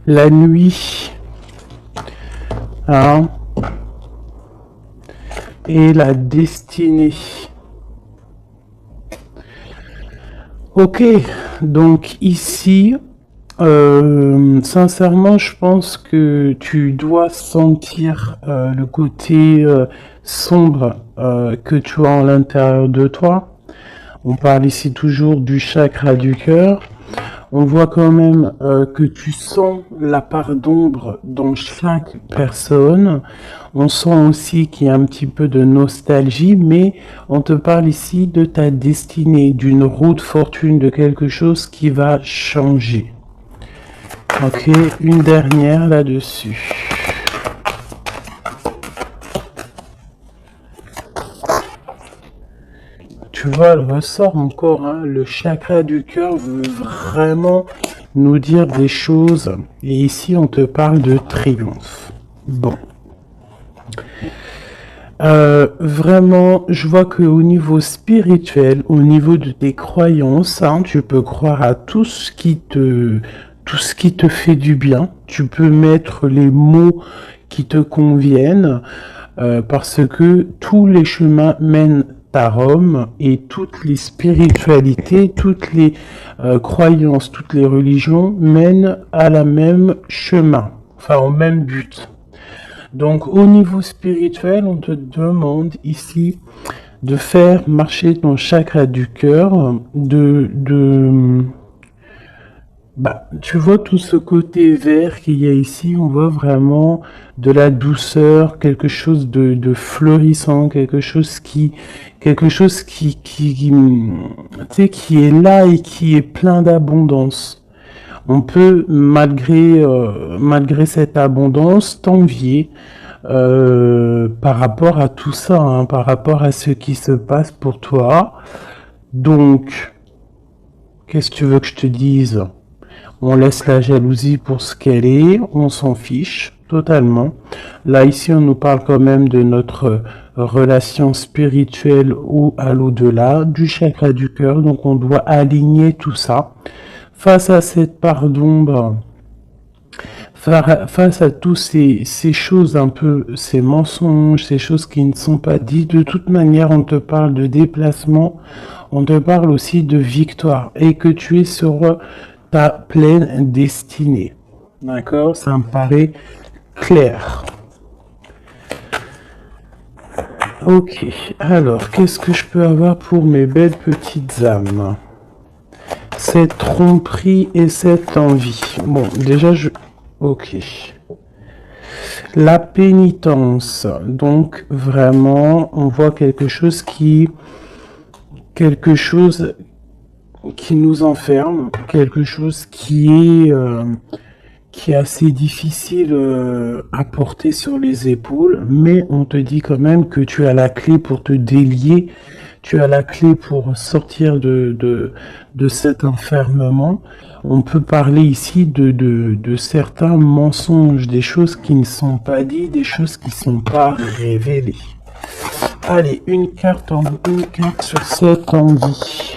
la nuit, hein, et la destinée. Ok, donc ici, sincèrement, je pense que tu dois sentir le côté sombre que tu as à l'intérieur de toi. On parle ici toujours du chakra du cœur. On voit quand même que tu sens la part d'ombre dans chaque personne. On sent aussi qu'il y a un petit peu de nostalgie, mais on te parle ici de ta destinée, d'une roue de fortune, de quelque chose qui va changer. Ok, une dernière là-dessus. Tu vois, elle ressort encore, hein, le chakra du cœur veut vraiment nous dire des choses. Et ici, on te parle de triomphe. Bon. Vraiment, je vois qu'au niveau spirituel, au niveau de tes croyances, hein, tu peux croire à tout ce qui te fait du bien. Tu peux mettre les mots qui te conviennent, parce que tous les chemins mènent à Rome et toutes les spiritualités, toutes les croyances, toutes les religions mènent à la même chemin, enfin au même but. Donc au niveau spirituel, on te demande ici de faire marcher ton chakra du cœur, tu vois tout ce côté vert qu'il y a ici, on voit vraiment de la douceur, quelque chose de fleurissant, quelque chose qui tu sais, qui est là et qui est plein d'abondance. On peut, malgré cette abondance, t'envier par rapport à tout ça, hein, par rapport à ce qui se passe pour toi. Donc, qu'est-ce que tu veux que je te dise? On laisse la jalousie pour ce qu'elle est, on s'en fiche totalement. Là, ici, on nous parle quand même de notre relation spirituelle ou à l'au-delà, du chakra du cœur, donc on doit aligner tout ça. Face à cette part d'ombre, face à tous ces choses un peu, ces mensonges, ces choses qui ne sont pas dites, de toute manière, on te parle de déplacement, on te parle aussi de victoire, et que tu es sur ta pleine destinée. D'accord? Ça me paraît clair. Ok, alors, qu'est-ce que je peux avoir pour mes belles petites âmes? Cette tromperie et cette envie. Bon, déjà, ok. La pénitence. Donc, vraiment, on voit quelque chose qui nous enferme, quelque chose qui est assez difficile à porter sur les épaules, mais on te dit quand même que tu as la clé pour te délier, tu as la clé pour sortir de cet enfermement. On peut parler ici de certains mensonges, des choses qui ne sont pas dites, des choses qui ne sont pas révélées. Allez, une carte sur cette envie.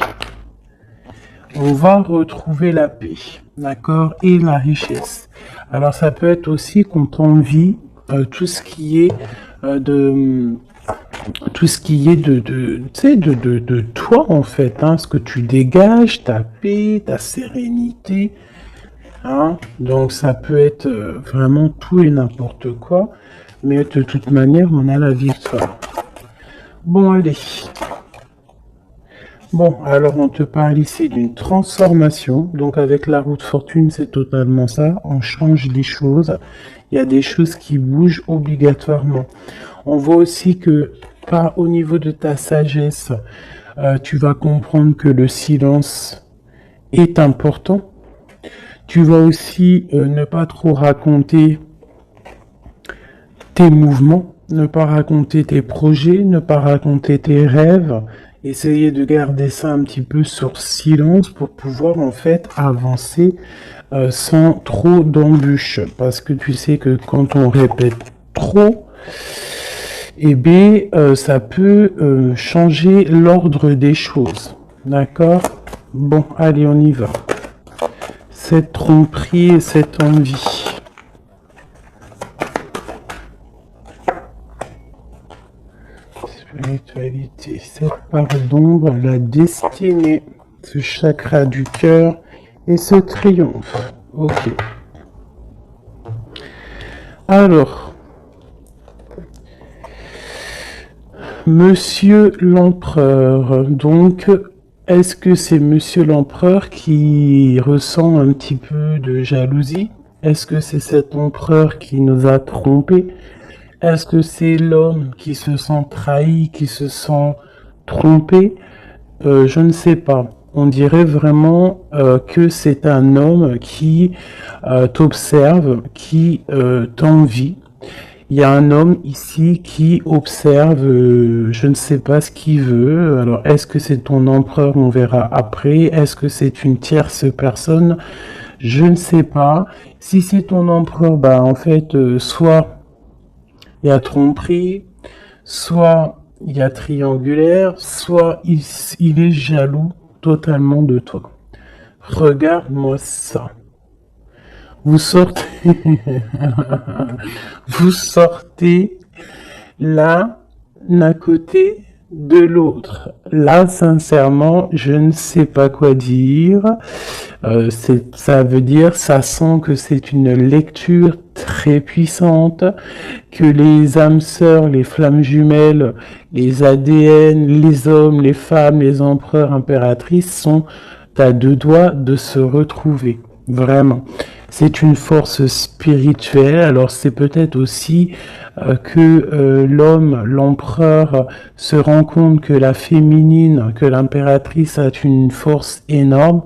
On va retrouver la paix, d'accord, et la richesse. Alors ça peut être aussi qu'on t'envie tout ce qui est de toi en fait, hein, ce que tu dégages, ta paix, ta sérénité, hein. Donc ça peut être vraiment tout et n'importe quoi, mais de toute manière on a la victoire. Bon allez. Bon, alors on te parle ici d'une transformation. Donc avec la roue de fortune, c'est totalement ça. On change les choses. Il y a des choses qui bougent obligatoirement. On voit aussi que, au niveau de ta sagesse, tu vas comprendre que le silence est important. Tu vas aussi ne pas trop raconter tes mouvements, ne pas raconter tes projets, ne pas raconter tes rêves. Essayez de garder ça un petit peu sur silence pour pouvoir en fait avancer sans trop d'embûches. Parce que tu sais que quand on répète trop, eh bien, ça peut changer l'ordre des choses. D'accord? Bon, allez, on y va. cette tromperie et cette envie. Spiritualité, cette part d'ombre, la destinée, ce chakra du cœur et ce triomphe. Ok. Alors, Monsieur l'Empereur, donc, est-ce que c'est Monsieur l'Empereur qui ressent un petit peu de jalousie? Est-ce que c'est cet empereur qui nous a trompés? Est-ce que c'est l'homme qui se sent trahi, qui se sent trompé? Je ne sais pas. On dirait vraiment que c'est un homme qui t'observe, qui t'envie. Il y a un homme ici qui observe, je ne sais pas ce qu'il veut. Alors, est-ce que c'est ton empereur? On verra après. Est-ce que c'est une tierce personne? Je ne sais pas. Si c'est ton empereur, bah en fait, soit il y a tromperie, soit il y a triangulaire, soit il est jaloux totalement de toi. Regarde-moi ça. Vous sortez, vous sortez l'un à côté de l'autre. Là, sincèrement, je ne sais pas quoi dire. Ça veut dire, ça sent que c'est une lecture très puissante, que les âmes sœurs, les flammes jumelles, les ADN, les hommes, les femmes, les empereurs, impératrices sont à deux doigts de se retrouver. Vraiment. C'est une force spirituelle. Alors c'est peut-être aussi que l'homme, l'empereur, se rend compte que la féminine, que l'impératrice a une force énorme,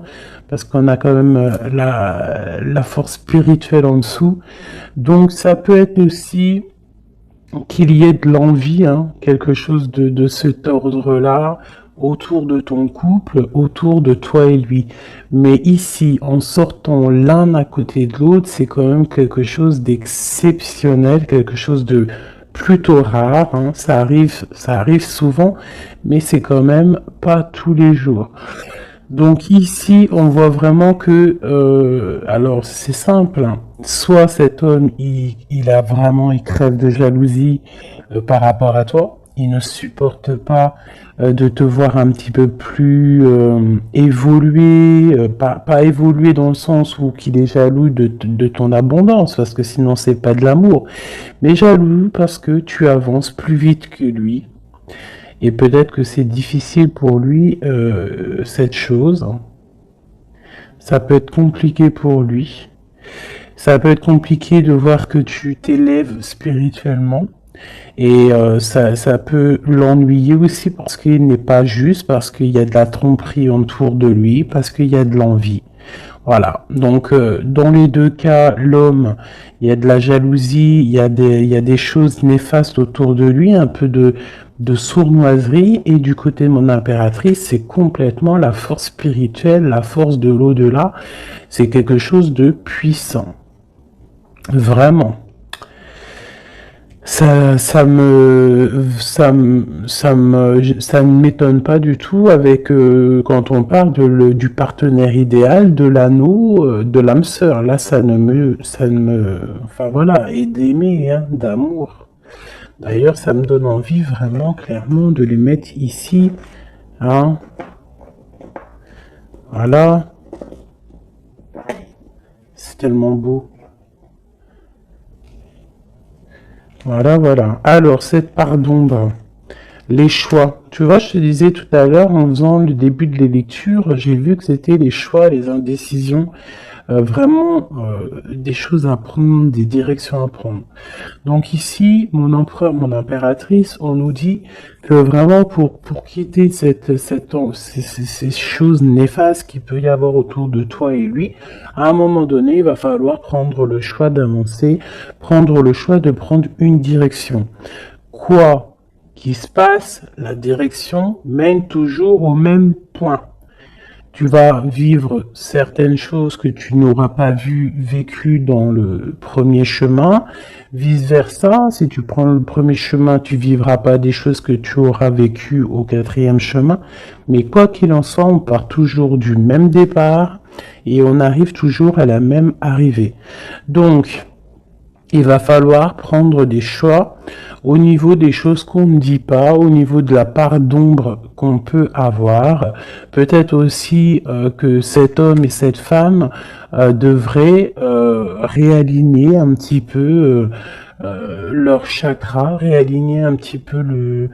parce qu'on a quand même la force spirituelle en dessous. Donc ça peut être aussi qu'il y ait de l'envie, hein, quelque chose de cet ordre-là, autour de ton couple, autour de toi et lui. Mais ici, en sortant l'un à côté de l'autre, c'est quand même quelque chose d'exceptionnel, quelque chose de plutôt rare, hein. Ça arrive souvent, mais c'est quand même pas tous les jours. Donc ici, on voit vraiment que, alors c'est simple, hein. Soit cet homme, il crève de jalousie par rapport à toi, il ne supporte pas de te voir un petit peu plus évoluer, pas évoluer dans le sens où qu'il est jaloux de ton abondance, parce que sinon c'est pas de l'amour, mais jaloux parce que tu avances plus vite que lui. Et peut-être que c'est difficile pour lui, cette chose. Ça peut être compliqué pour lui. Ça peut être compliqué de voir que tu t'élèves spirituellement. Et ça peut l'ennuyer aussi parce qu'il n'est pas juste, parce qu'il y a de la tromperie autour de lui, parce qu'il y a de l'envie. Voilà. Donc, dans les deux cas, l'homme, il y a de la jalousie, il y a des choses néfastes autour de lui, un peu de sournoiserie. Et du côté de mon impératrice, c'est complètement la force spirituelle, la force de l'au-delà. C'est quelque chose de puissant. Vraiment. Ça ne m'étonne pas du tout avec quand on parle du partenaire idéal, de l'anneau, de l'âme sœur. Là, enfin voilà, et d'aimer, hein, d'amour. D'ailleurs, ça me donne envie vraiment clairement de les mettre ici, hein. Voilà, c'est tellement beau. Voilà, voilà. Alors, cette part d'ombre, les choix. Tu vois, je te disais tout à l'heure, en faisant le début de les lectures, j'ai vu que c'était les choix, les indécisions, vraiment des choses à prendre, des directions à prendre. Donc ici, mon empereur, mon impératrice, on nous dit que vraiment pour quitter ces choses néfastes qu'il peut y avoir autour de toi et lui, à un moment donné, il va falloir prendre le choix d'avancer, prendre le choix de prendre une direction. Quoi qu'il se passe, la direction mène toujours au même point. Tu vas vivre certaines choses que tu n'auras pas vécues dans le premier chemin. Vice-versa, si tu prends le premier chemin, tu vivras pas des choses que tu auras vécues au quatrième chemin. Mais quoi qu'il en soit, on part toujours du même départ et on arrive toujours à la même arrivée. Donc, il va falloir prendre des choix au niveau des choses qu'on ne dit pas, au niveau de la part d'ombre qu'on peut avoir. Peut-être aussi que cet homme et cette femme devraient réaligner un petit peu leur chakra, réaligner un petit peu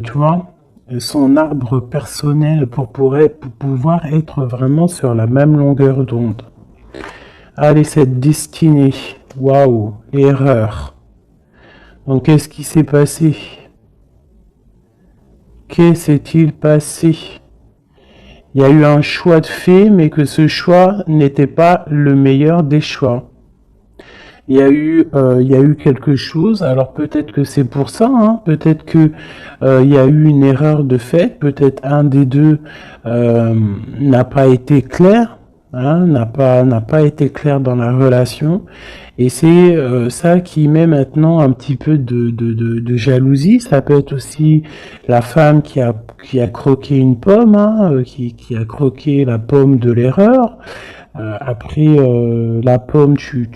tu vois, son arbre personnel pour pouvoir être vraiment sur la même longueur d'onde. Allez, cette destinée. Waouh, erreur. Donc, qu'est-ce qui s'est passé? Que s'est-il passé? Il y a eu un choix de fait, mais que ce choix n'était pas le meilleur des choix. Il y a eu quelque chose. Alors peut-être que c'est pour ça, hein. Peut-être que il y a eu une erreur de fait. Peut-être un des deux n'a pas été clair, hein, n'a pas été clair dans la relation. Et c'est ça qui met maintenant un petit peu de jalousie. Ça peut être aussi la femme qui a croqué une pomme, hein, qui a croqué la pomme de l'erreur. Après, la pomme, tu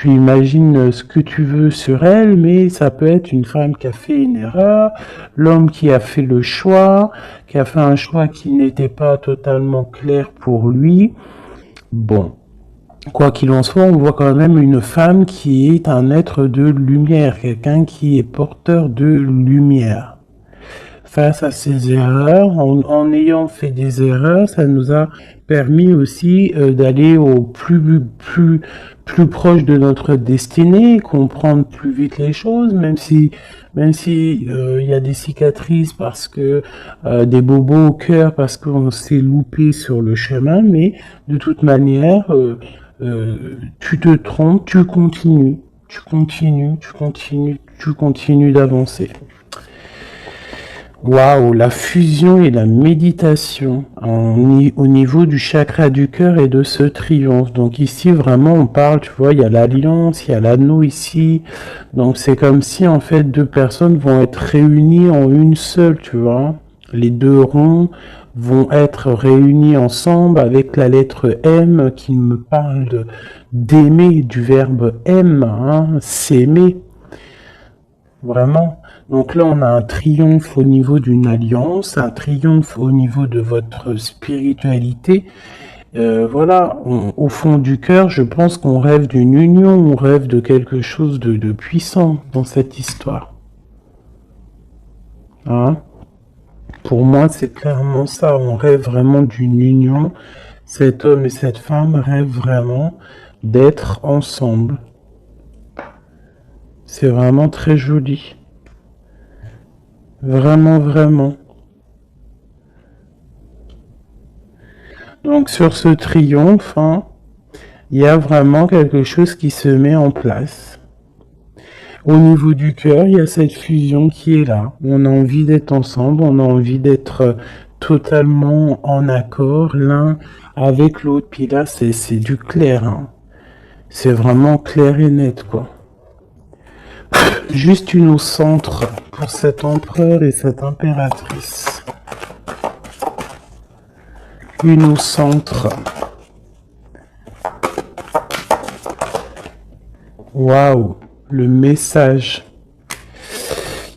imagines ce que tu veux sur elle, mais ça peut être une femme qui a fait une erreur, l'homme qui a fait le choix, qui a fait un choix qui n'était pas totalement clair pour lui. Bon. Quoi qu'il en soit, on voit quand même une femme qui est un être de lumière, quelqu'un qui est porteur de lumière. Face à ces erreurs, en ayant fait des erreurs, ça nous a permis aussi d'aller au plus proche de notre destinée, comprendre plus vite les choses, même si il y a des cicatrices parce que des bobos au cœur parce qu'on s'est loupé sur le chemin, mais de toute manière, tu te trompes, tu continues d'avancer. Waouh, la fusion et la méditation au niveau du chakra du cœur et de ce triomphe. Donc ici, vraiment, on parle, tu vois, il y a l'alliance, il y a l'anneau ici. Donc c'est comme si, en fait, deux personnes vont être réunies en une seule, tu vois. Les deux ronds vont être réunis ensemble avec la lettre M qui me parle d'aimer, du verbe aime, hein, s'aimer. Vraiment. Donc là, on a un triomphe au niveau d'une alliance, un triomphe au niveau de votre spiritualité. Voilà, au fond du cœur, je pense qu'on rêve d'une union, on rêve de quelque chose de puissant dans cette histoire. Hein? Pour moi, c'est clairement ça, on rêve vraiment d'une union. Cet homme et cette femme rêvent vraiment d'être ensemble. C'est vraiment très joli. Vraiment, vraiment. Donc sur ce triomphe, hein, il y a vraiment quelque chose qui se met en place. Au niveau du cœur, il y a cette fusion qui est là. On a envie d'être ensemble, on a envie d'être totalement en accord l'un avec l'autre. Puis là, c'est du clair. Hein. C'est vraiment clair et net, quoi. Juste une au centre pour cet empereur et cette impératrice. Une au centre. Waouh, le message.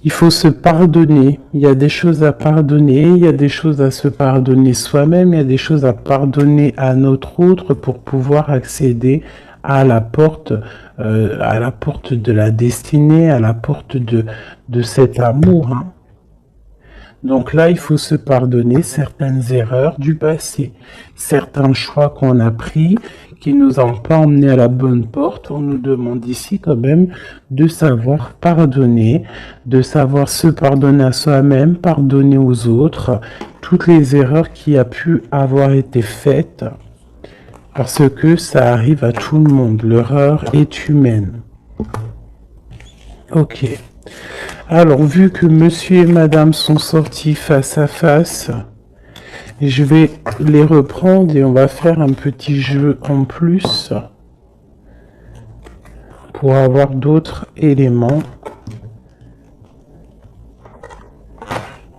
Il faut se pardonner. Il y a des choses à pardonner, il y a des choses à se pardonner soi-même, il y a des choses à pardonner à notre autre pour pouvoir accéder à la porte de la destinée, à la porte de cet amour. Hein. Donc là, il faut se pardonner certaines erreurs du passé, certains choix qu'on a pris qui nous ont pas emmenés à la bonne porte. On nous demande ici quand même de savoir pardonner, de savoir se pardonner à soi-même, pardonner aux autres, toutes les erreurs qui a pu avoir été faites, parce que ça arrive à tout le monde. L'erreur est humaine. Ok. Alors, vu que monsieur et madame sont sortis face à face, Je vais les reprendre et on va faire un petit jeu en plus pour avoir d'autres éléments.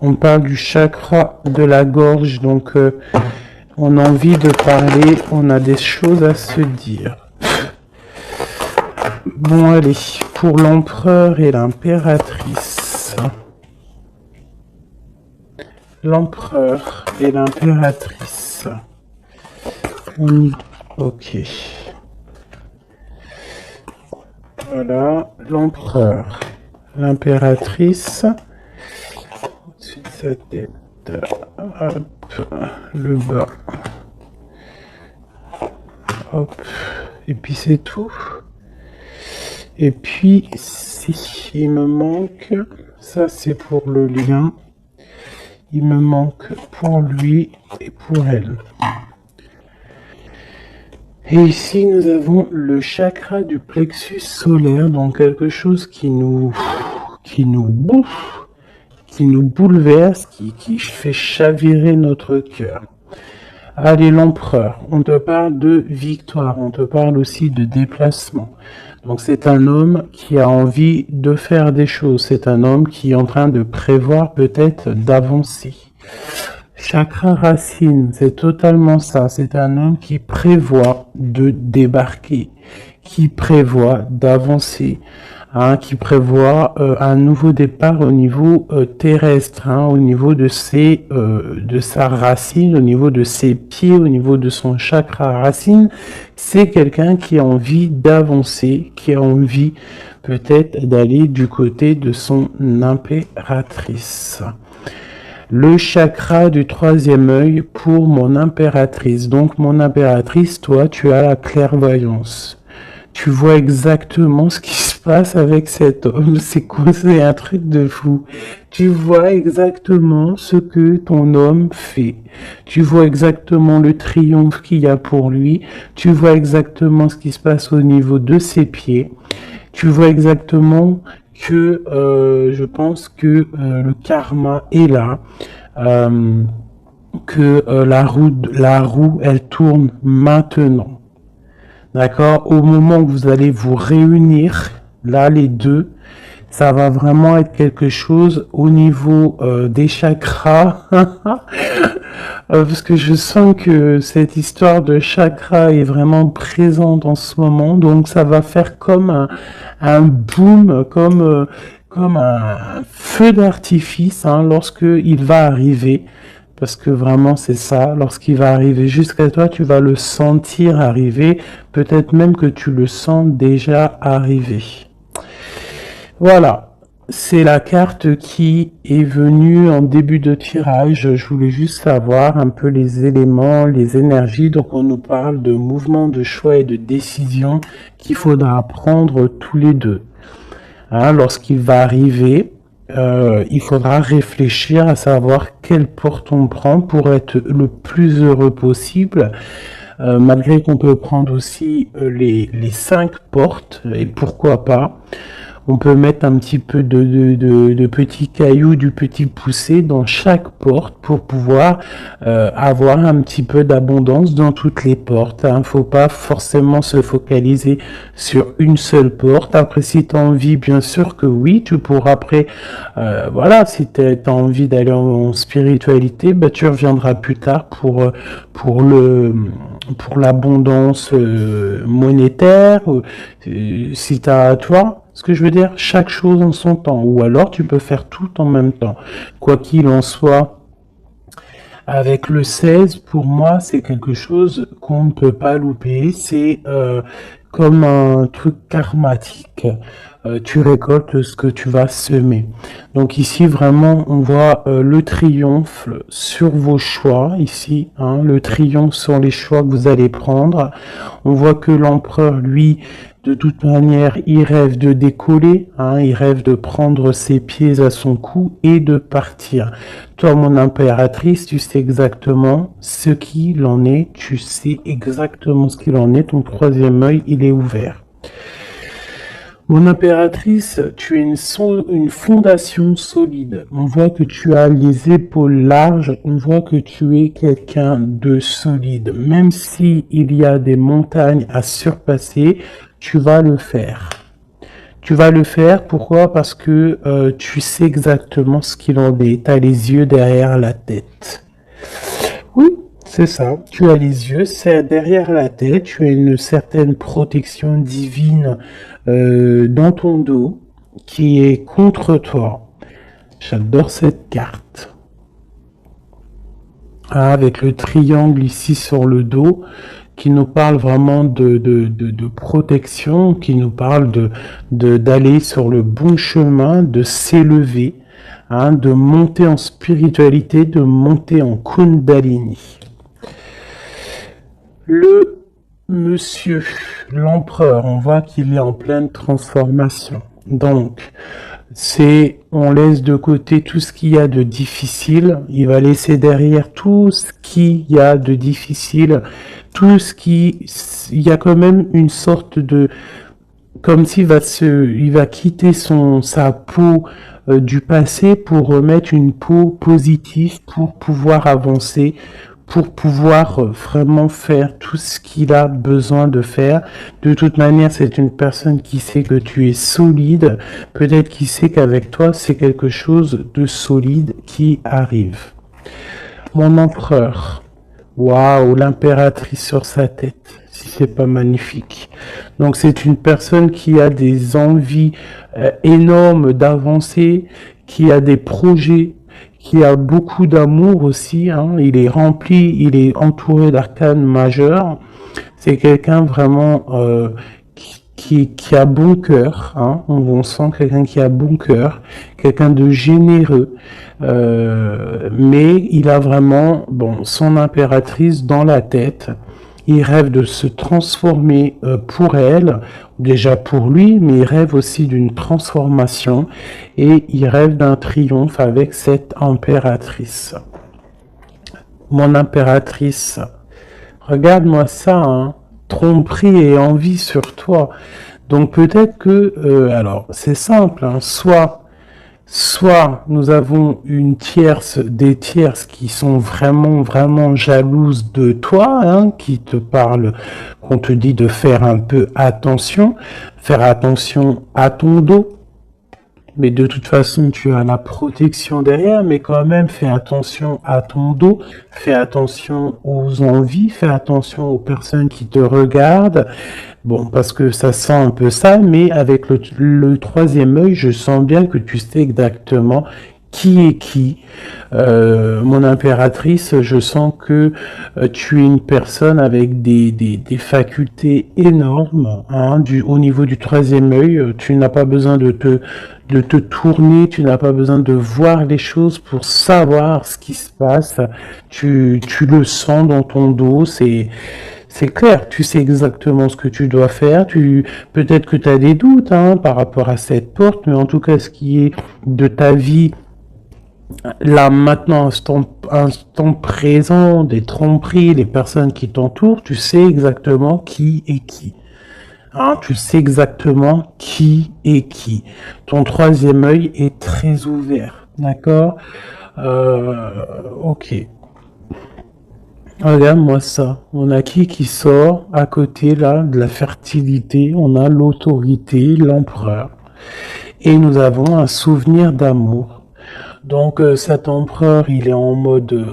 On parle du chakra de la gorge, donc on a envie de parler, on a des choses à se dire. Bon allez, pour l'empereur et l'impératrice. L'empereur et l'impératrice. On y... Ok. Voilà, l'empereur, l'impératrice. Au-dessus de sa tête. Hop, le bas. Hop. Et puis c'est tout. Et puis, si il me manque, ça c'est pour le lien. Il me manque pour lui et pour elle. Et ici, nous avons le chakra du plexus solaire, donc quelque chose qui nous bouffe, qui nous bouleverse, qui fait chavirer notre cœur. Allez, l'empereur, on te parle de victoire, on te parle aussi de déplacement. Donc c'est un homme qui a envie de faire des choses, c'est un homme qui est en train de prévoir peut-être d'avancer. Chakra racine, c'est totalement ça. C'est un homme qui prévoit de débarquer, qui prévoit d'avancer, qui prévoit un nouveau départ au niveau terrestre, au niveau de sa racine, au niveau de ses pieds, au niveau de son chakra racine. C'est quelqu'un qui a envie d'avancer, qui a envie peut-être d'aller du côté de son impératrice. Le chakra du troisième œil pour mon impératrice. Donc mon impératrice, toi, tu as la clairvoyance. Tu vois exactement ce qui se passe avec cet homme. C'est quoi? C'est un truc de fou. Tu vois exactement ce que ton homme fait. Tu vois exactement le triomphe qu'il y a pour lui. Tu vois exactement ce qui se passe au niveau de ses pieds. Tu vois exactement que je pense que le karma est là, que la roue, elle tourne maintenant. D'accord? Au moment où vous allez vous réunir, là, les deux, ça va vraiment être quelque chose au niveau des chakras. Parce que je sens que cette histoire de chakra est vraiment présente en ce moment. Donc ça va faire comme un boom, comme un feu d'artifice lorsque il va arriver. Parce que vraiment c'est ça, lorsqu'il va arriver jusqu'à toi, tu vas le sentir arriver. Peut-être même que tu le sens déjà arriver. Voilà. C'est la carte qui est venue en début de tirage. Je voulais juste savoir un peu les éléments, les énergies. Donc on nous parle de mouvement, de choix et de décision qu'il faudra prendre tous les deux. Lorsqu'il va arriver, il faudra réfléchir à savoir quelle porte on prend pour être le plus heureux possible. Malgré qu'on peut prendre aussi les 5 portes, et pourquoi pas. On peut mettre un petit peu de petits cailloux, du petit poussé dans chaque porte pour pouvoir avoir un petit peu d'abondance dans toutes les portes. Faut pas forcément se focaliser sur une seule porte. Après, si tu as envie, bien sûr que oui, tu pourras après, si tu as envie d'aller en spiritualité, tu reviendras plus tard pour l'abondance monétaire. Si tu as, toi, ce que je veux dire, chaque chose en son temps, ou alors tu peux faire tout en même temps. Quoi qu'il en soit, avec le 16, pour moi, c'est quelque chose qu'on ne peut pas louper. C'est comme un truc karmatique. Tu récoltes ce que tu vas semer. Donc ici, vraiment, on voit le triomphe sur vos choix, ici, le triomphe sur les choix que vous allez prendre. On voit que l'empereur, lui, de toute manière, il rêve de décoller, il rêve de prendre ses pieds à son cou et de partir. Toi, mon impératrice, tu sais exactement ce qu'il en est, tu sais exactement ce qu'il en est, ton troisième œil, il est ouvert. Mon impératrice, tu es une fondation solide. On voit que tu as les épaules larges, on voit que tu es quelqu'un de solide. Même si il y a des montagnes à surpasser, tu vas le faire. Tu vas le faire, pourquoi? Parce que tu sais exactement ce qu'il en est. Tu as les yeux derrière la tête. Oui, c'est ça. Tu as les yeux, c'est derrière la tête. Tu as une certaine protection divine dans ton dos qui est contre toi. J'adore cette carte. Ah, avec le triangle ici sur le dos qui nous parle vraiment de protection, qui nous parle d'aller sur le bon chemin, de s'élever, hein, de monter en spiritualité, de monter en Kundalini. Le monsieur, l'empereur, on voit qu'il est en pleine transformation. Donc, on laisse de côté tout ce qu'il y a de difficile, il va laisser derrière tout ce qu'il y a de difficile, il y a quand même une sorte de, comme il va quitter sa peau du passé pour remettre une peau positive pour pouvoir avancer, pour pouvoir vraiment faire tout ce qu'il a besoin de faire. De toute manière, c'est une personne qui sait que tu es solide, peut-être qu'il sait qu'avec toi, c'est quelque chose de solide qui arrive. Mon empereur, waouh, l'impératrice sur sa tête, si c'est pas magnifique. Donc c'est une personne qui a des envies énormes d'avancer, qui a des projets, qui a beaucoup d'amour aussi, hein. Il est rempli, il est entouré d'arcanes majeures. C'est quelqu'un vraiment qui a bon cœur, hein. On sent quelqu'un qui a bon cœur, quelqu'un de généreux, mais il a vraiment son impératrice dans la tête. Il rêve de se transformer pour elle, déjà pour lui, mais il rêve aussi d'une transformation et il rêve d'un triomphe avec cette impératrice. Mon impératrice, regarde-moi ça, hein, tromperie et envie sur toi. Donc peut-être que, alors c'est simple, hein, soit nous avons des tierces qui sont vraiment, vraiment jalouses de toi, hein, qui te parlent, qu'on te dit de faire un peu attention, faire attention à ton dos. Mais de toute façon, tu as la protection derrière, mais quand même, fais attention à ton dos, fais attention aux envies, fais attention aux personnes qui te regardent. Bon, parce que ça sent un peu ça, mais avec le troisième œil, je sens bien que tu sais exactement qui est qui. Mon impératrice, je sens que tu es une personne avec des facultés énormes, hein, au niveau du troisième œil. Tu n'as pas besoin de te tourner, tu n'as pas besoin de voir les choses pour savoir ce qui se passe. Tu le sens dans ton dos, c'est clair, tu sais exactement ce que tu dois faire. Peut-être que tu as des doutes, hein, par rapport à cette porte, mais en tout cas, ce qui est de ta vie, là maintenant, instant présent, des tromperies, les personnes qui t'entourent, tu sais exactement qui est qui. Hein, tu sais exactement qui est qui. Ton troisième œil est très ouvert, d'accord? Ok. Regarde-moi ça. On a qui sort à côté là de la fertilité. On a l'autorité, l'empereur. Et nous avons un souvenir d'amour. Donc cet empereur, il est en mode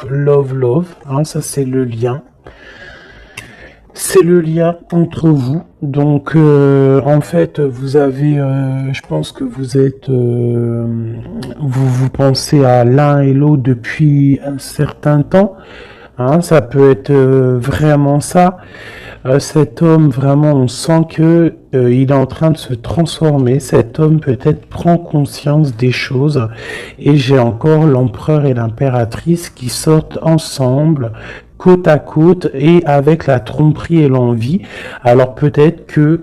love, hein, ça c'est le lien. C'est le lien entre vous. Donc en fait, vous avez, je pense que vous pensez à l'un et l'autre depuis un certain temps. Hein, ça peut être vraiment ça. Cet homme, vraiment, on sent que il est en train de se transformer. Cet homme peut-être prend conscience des choses. Et j'ai encore l'empereur et l'impératrice qui sortent ensemble, côte à côte, et avec la tromperie et l'envie. Alors peut-être que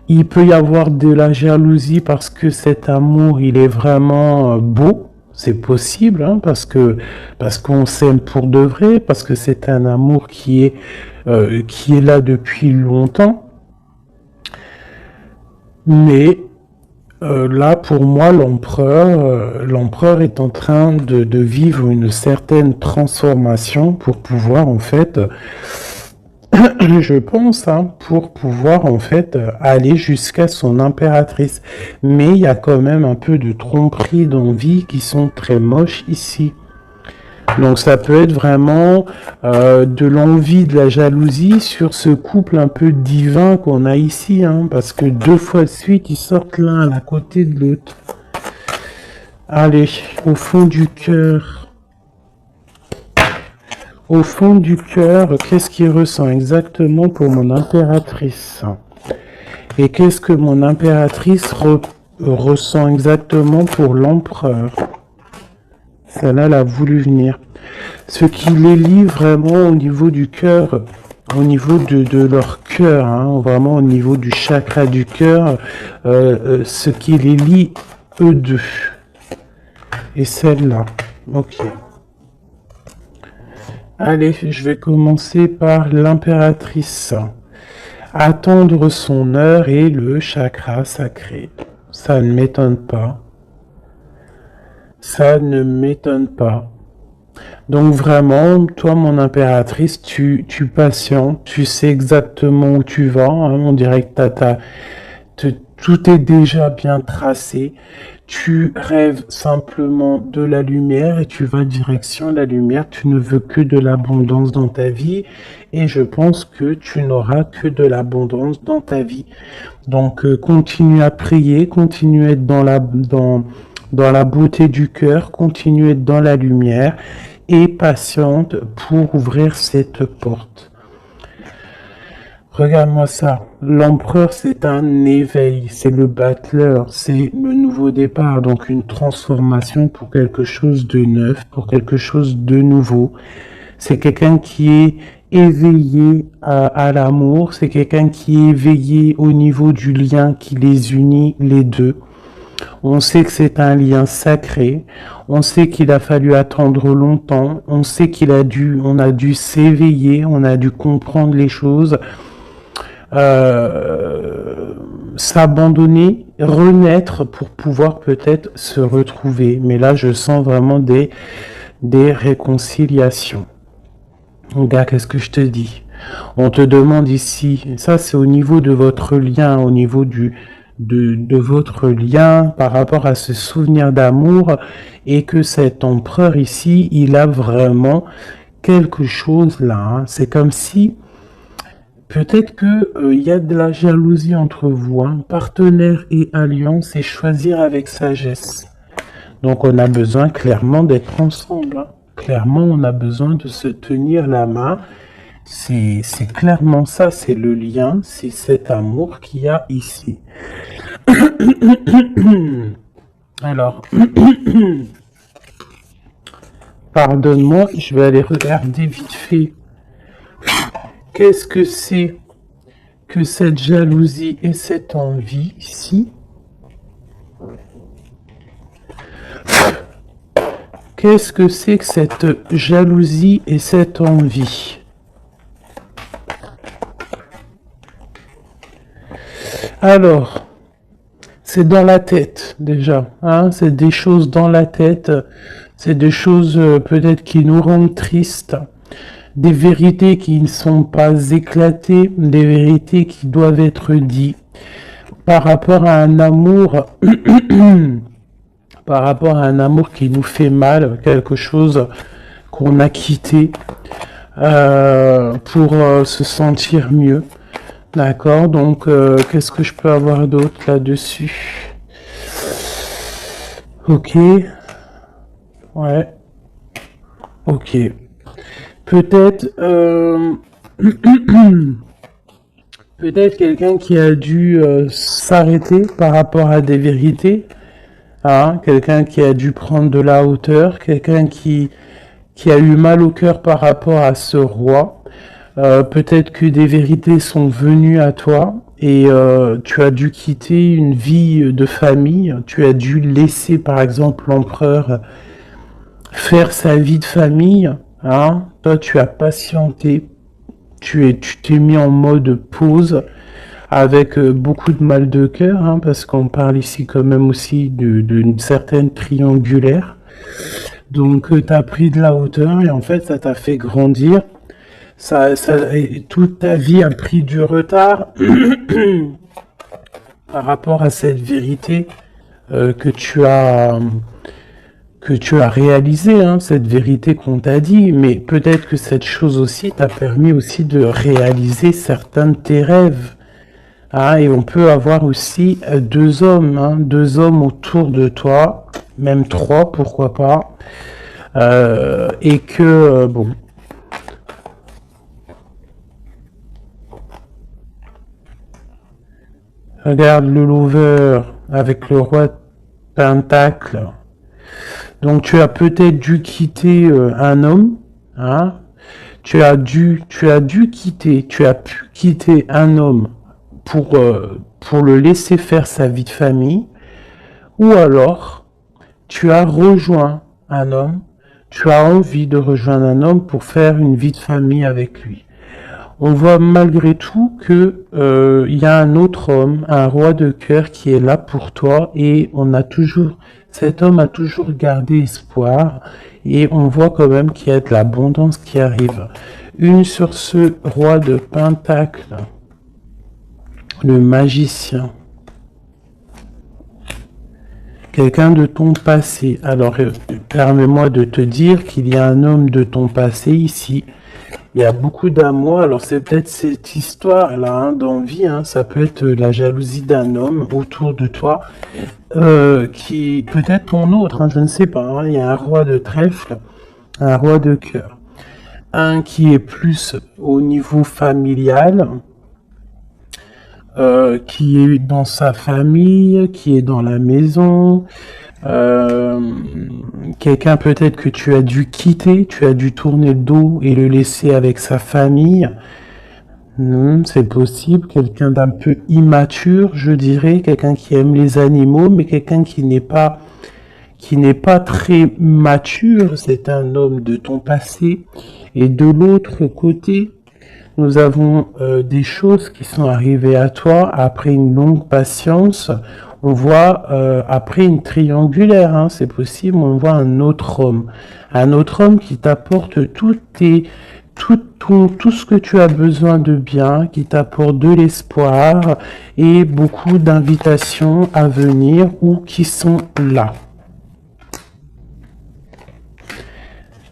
il peut y avoir de la jalousie parce que cet amour, il est vraiment beau. C'est possible, hein, parce qu'on s'aime pour de vrai, parce que c'est un amour qui est là depuis longtemps. Mais là, pour moi, l'empereur est en train de vivre une certaine transformation pour pouvoir, en fait, je pense, hein, pour pouvoir, en fait, aller jusqu'à son impératrice. Mais il y a quand même un peu de tromperie d'envie qui sont très moches ici. Donc ça peut être vraiment de l'envie, de la jalousie sur ce couple un peu divin qu'on a ici, hein, parce que 2 fois de suite, ils sortent l'un à côté de l'autre. Allez, au fond du cœur. Au fond du cœur, qu'est-ce qu'il ressent exactement pour mon impératrice? Et qu'est-ce que mon impératrice ressent exactement pour l'empereur? Celle-là, elle a voulu venir. Ce qui les lie vraiment au niveau du cœur, au niveau de leur cœur, hein, vraiment au niveau du chakra du cœur, ce qui les lie eux deux. Et celle-là. Ok. Allez, je vais commencer par l'impératrice. Attendre son heure et le chakra sacré. Ça ne m'étonne pas. Ça ne m'étonne pas. Donc vraiment, toi, mon impératrice, tu patientes, tu sais exactement où tu vas, hein, on dirait que tout est déjà bien tracé. Tu rêves simplement de la lumière et tu vas direction la lumière. Tu ne veux que de l'abondance dans ta vie et je pense que tu n'auras que de l'abondance dans ta vie. Donc continue à prier, continue à être dans la beauté du cœur, continue à être dans la lumière et patiente pour ouvrir cette porte. Regarde-moi ça. L'empereur, c'est un éveil, c'est le battleur, c'est le nouveau départ, donc une transformation pour quelque chose de neuf, pour quelque chose de nouveau. C'est quelqu'un qui est éveillé à l'amour, c'est quelqu'un qui est éveillé au niveau du lien qui les unit les deux. On sait que c'est un lien sacré, on sait qu'il a fallu attendre longtemps, on sait on a dû s'éveiller, on a dû comprendre les choses, s'abandonner, renaître pour pouvoir peut-être se retrouver. Mais là, je sens vraiment des réconciliations. Regarde, qu'est-ce que je te dis? On te demande ici, ça c'est au niveau de votre lien, au niveau de votre lien par rapport à ce souvenir d'amour, et que cet empereur ici, il a vraiment quelque chose là, hein. C'est comme si peut-être que y a de la jalousie entre vous, hein. Partenaire et alliance, et choisir avec sagesse. Donc on a besoin clairement d'être ensemble, hein. Clairement, on a besoin de se tenir la main. C'est clairement ça, c'est le lien, c'est cet amour qu'il y a ici. Alors, pardonne-moi, je vais aller regarder vite fait. Qu'est-ce que c'est que cette jalousie et cette envie ici? Qu'est-ce que c'est que cette jalousie et cette envie? Alors, c'est dans la tête déjà, hein, c'est des choses dans la tête, c'est des choses peut-être qui nous rendent tristes, des vérités qui ne sont pas éclatées, des vérités qui doivent être dites par rapport à un amour par rapport à un amour qui nous fait mal, quelque chose qu'on a quitté pour se sentir mieux. D'accord, donc qu'est-ce que je peux avoir d'autre là-dessus? Ok, ouais, ok. Peut-être peut-être quelqu'un qui a dû s'arrêter par rapport à des vérités, hein, quelqu'un qui a dû prendre de la hauteur, quelqu'un qui a eu mal au cœur par rapport à ce roi. Peut-être que des vérités sont venues à toi et tu as dû quitter une vie de famille, tu as dû laisser par exemple l'empereur faire sa vie de famille, hein. Toi tu as patienté, tu t'es mis en mode pause avec beaucoup de mal de cœur, hein, parce qu'on parle ici quand même aussi d'une certaine triangulaire. Donc tu as pris de la hauteur et en fait ça t'a fait grandir. Et toute ta vie a pris du retard par rapport à cette vérité que tu as réalisée, hein, cette vérité qu'on t'a dit. Mais peut-être que cette chose aussi t'a permis aussi de réaliser certains de tes rêves. Ah, et on peut avoir aussi deux hommes, hein, deux hommes autour de toi, même trois, pourquoi pas. Et que, bon, regarde le lover avec le roi de Pentacle. Donc tu as peut-être dû quitter un homme, hein. Tu as pu quitter un homme pour le laisser faire sa vie de famille, ou alors tu as rejoint un homme, tu as envie de rejoindre un homme pour faire une vie de famille avec lui. On voit malgré tout que y a un autre homme, un roi de cœur qui est là pour toi et cet homme a toujours gardé espoir et on voit quand même qu'il y a de l'abondance qui arrive. Une sur ce roi de Pentacle, le magicien. Quelqu'un de ton passé. Alors, permets-moi de te dire qu'il y a un homme de ton passé ici. Il y a beaucoup d'amour. Alors, c'est peut-être cette histoire-là, hein, d'envie. Hein, ça peut être la jalousie d'un homme autour de toi, qui peut-être ton autre. Hein, je ne sais pas. Hein, il y a un roi de trèfle, un roi de cœur. Un qui est plus au niveau familial. Qui est dans sa famille, qui est dans la maison, quelqu'un peut-être que tu as dû quitter, tu as dû tourner le dos et le laisser avec sa famille. C'est possible, quelqu'un d'un peu immature, je dirais, quelqu'un qui aime les animaux, mais quelqu'un qui n'est pas très mature, c'est un homme de ton passé. Et de l'autre côté, nous avons des choses qui sont arrivées à toi après une longue patience. On voit après une triangulaire, hein, c'est possible, on voit un autre homme qui t'apporte tout ce que tu as besoin de bien, qui t'apporte de l'espoir et beaucoup d'invitations à venir ou qui sont là.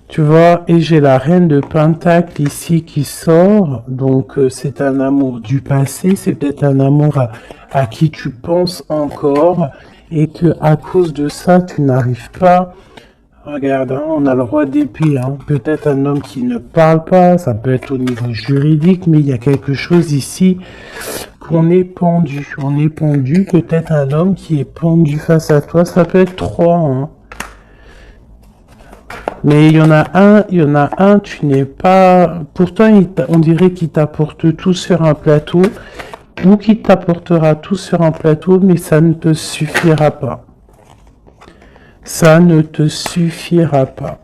Tu vois, et j'ai la reine de Pentacle ici qui sort, donc c'est un amour du passé, c'est peut-être un amour à qui tu penses encore, et que à cause de ça, tu n'arrives pas. Regarde, hein, on a le roi d'épée, hein, peut-être un homme qui ne parle pas, ça peut être au niveau juridique, mais il y a quelque chose ici qu'on est pendu. On est pendu, peut-être un homme qui est pendu face à toi, ça peut être trois, hein. Mais il y en a un, tu n'es pas... Pourtant, on dirait qu'il t'apporte tout sur un plateau, ou qu'il t'apportera tout sur un plateau, mais ça ne te suffira pas. Ça ne te suffira pas.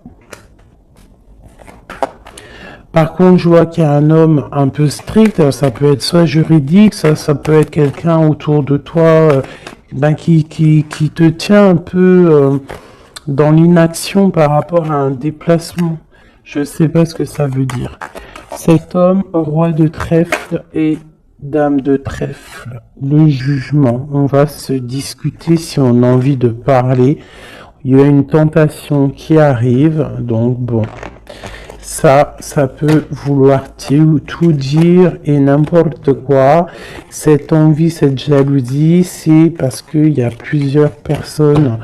Par contre, je vois qu'il y a un homme un peu strict, ça peut être soit juridique, ça peut être quelqu'un autour de toi qui te tient un peu... dans l'inaction par rapport à un déplacement. Je ne sais pas ce que ça veut dire. Cet homme, roi de trèfle et dame de trèfle. Le jugement. On va se discuter si on a envie de parler. Il y a une tentation qui arrive. Donc bon. Ça peut vouloir tout dire et n'importe quoi. Cette envie, cette jalousie, c'est parce qu'il y a plusieurs personnes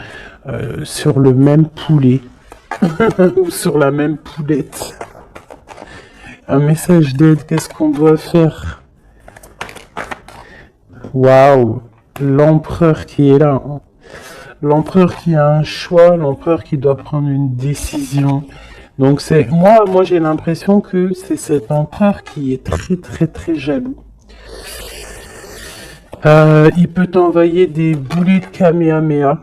sur le même poulet ou sur la même poulette. Un message d'aide, qu'est-ce qu'on doit faire? Waouh, l'empereur qui est là, hein. L'empereur qui a un choix, l'empereur qui doit prendre une décision. Donc c'est moi j'ai l'impression que c'est cet empereur qui est très très très jaloux. Il peut t'envoyer des boulets de Kamehameha.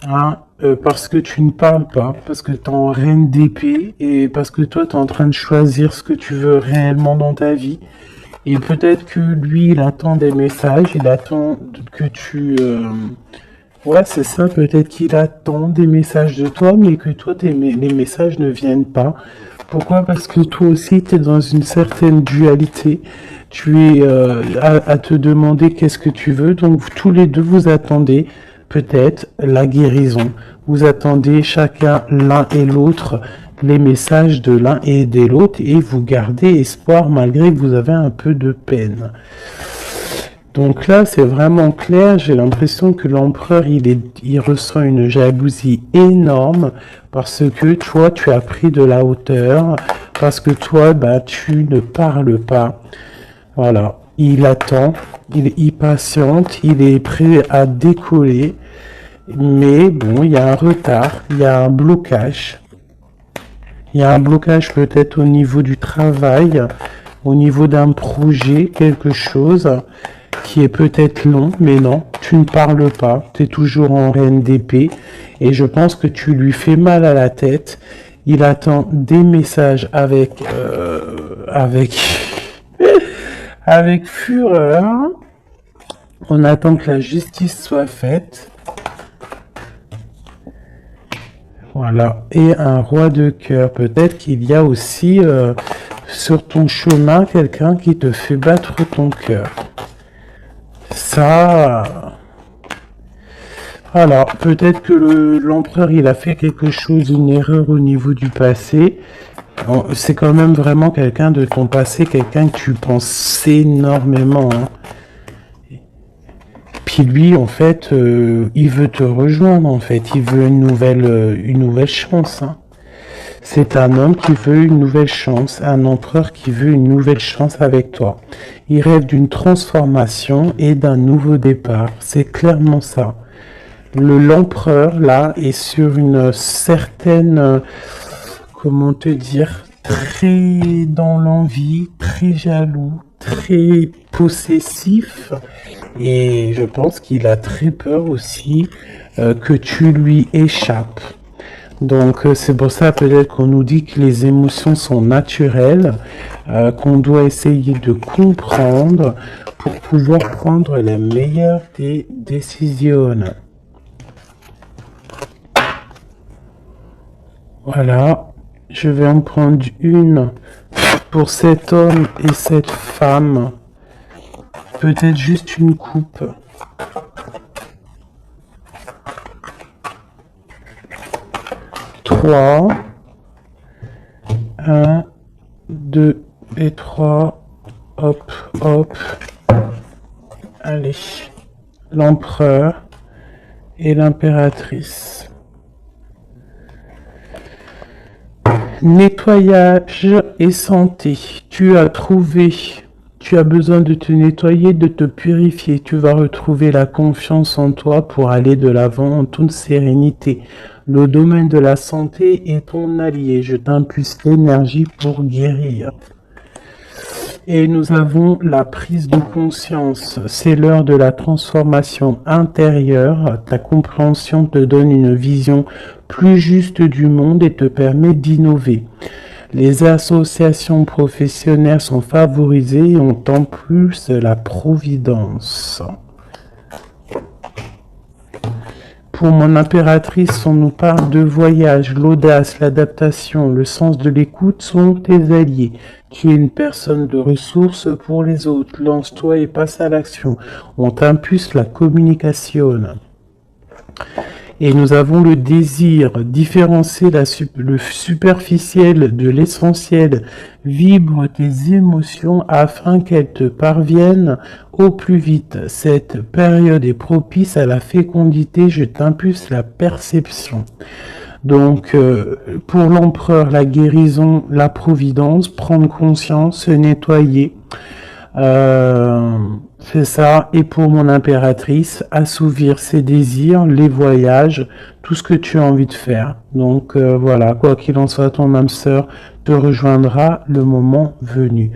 Hein, parce que tu ne parles pas, parce que tu es en reine d'épée et parce que toi tu es en train de choisir ce que tu veux réellement dans ta vie. Et peut-être que lui, il attend des messages, il attend que tu... Ouais, c'est ça, peut-être qu'il attend des messages de toi, mais que toi, les messages ne viennent pas. Pourquoi? Parce que toi aussi, tu es dans une certaine dualité. Tu es à te demander qu'est-ce que tu veux. Donc, tous les deux, vous attendez peut-être la guérison. Vous attendez chacun, l'un et l'autre, les messages de l'un et de l'autre, et vous gardez espoir malgré que vous avez un peu de peine. Donc là, c'est vraiment clair. J'ai l'impression que l'empereur, il ressent une jalousie énorme parce que toi, tu as pris de la hauteur, parce que toi, bah, tu ne parles pas. Voilà. Il attend, il patiente, il est prêt à décoller. Mais bon, il y a un retard, il y a un blocage. Il y a un blocage peut-être au niveau du travail, au niveau d'un projet, quelque chose qui est peut-être long, mais non, tu ne parles pas, tu es toujours en reine d'épée, et je pense que tu lui fais mal à la tête. Il attend des messages avec fureur. On attend que la justice soit faite. Voilà, et un roi de cœur. Peut-être qu'il y a aussi sur ton chemin quelqu'un qui te fait battre ton cœur. Ça, alors peut-être que l'empereur il a fait quelque chose, une erreur au niveau du passé. C'est quand même vraiment quelqu'un de ton passé, quelqu'un que tu penses énormément. Hein. Puis lui, en fait, il veut te rejoindre. En fait, il veut une nouvelle chance. Hein. C'est un homme qui veut une nouvelle chance, un empereur qui veut une nouvelle chance avec toi. Il rêve d'une transformation et d'un nouveau départ. C'est clairement ça. L'empereur, là, est sur une certaine, comment te dire, très dans l'envie, très jaloux, très possessif. Et je pense qu'il a très peur aussi que tu lui échappes. Donc c'est pour ça peut-être qu'on nous dit que les émotions sont naturelles, qu'on doit essayer de comprendre pour pouvoir prendre la meilleure des décisions. Voilà, je vais en prendre une pour cet homme et cette femme. Peut-être juste une coupe. 3, 1, 2 et 3, hop, hop, allez, l'empereur et l'impératrice. Nettoyage et santé, tu as besoin de te nettoyer, de te purifier, tu vas retrouver la confiance en toi pour aller de l'avant en toute sérénité. Le domaine de la santé est ton allié. Je t'impulse l'énergie pour guérir. Et nous avons la prise de conscience. C'est l'heure de la transformation intérieure. Ta compréhension te donne une vision plus juste du monde et te permet d'innover. Les associations professionnelles sont favorisées et ont en plus la providence. Pour mon impératrice, on nous parle de voyage, l'audace, l'adaptation, le sens de l'écoute sont tes alliés. Tu es une personne de ressources pour les autres. Lance-toi et passe à l'action. On t'impulse la communication. Et nous avons le désir, différencier le superficiel de l'essentiel. Vibre tes émotions afin qu'elles te parviennent au plus vite. Cette période est propice à la fécondité. Je t'impulse la perception. Donc, pour l'empereur, la guérison, la providence, prendre conscience, se nettoyer. C'est ça. Et pour mon impératrice, assouvir ses désirs, les voyages, tout ce que tu as envie de faire. Donc voilà, quoi qu'il en soit, ton âme sœur te rejoindra le moment venu.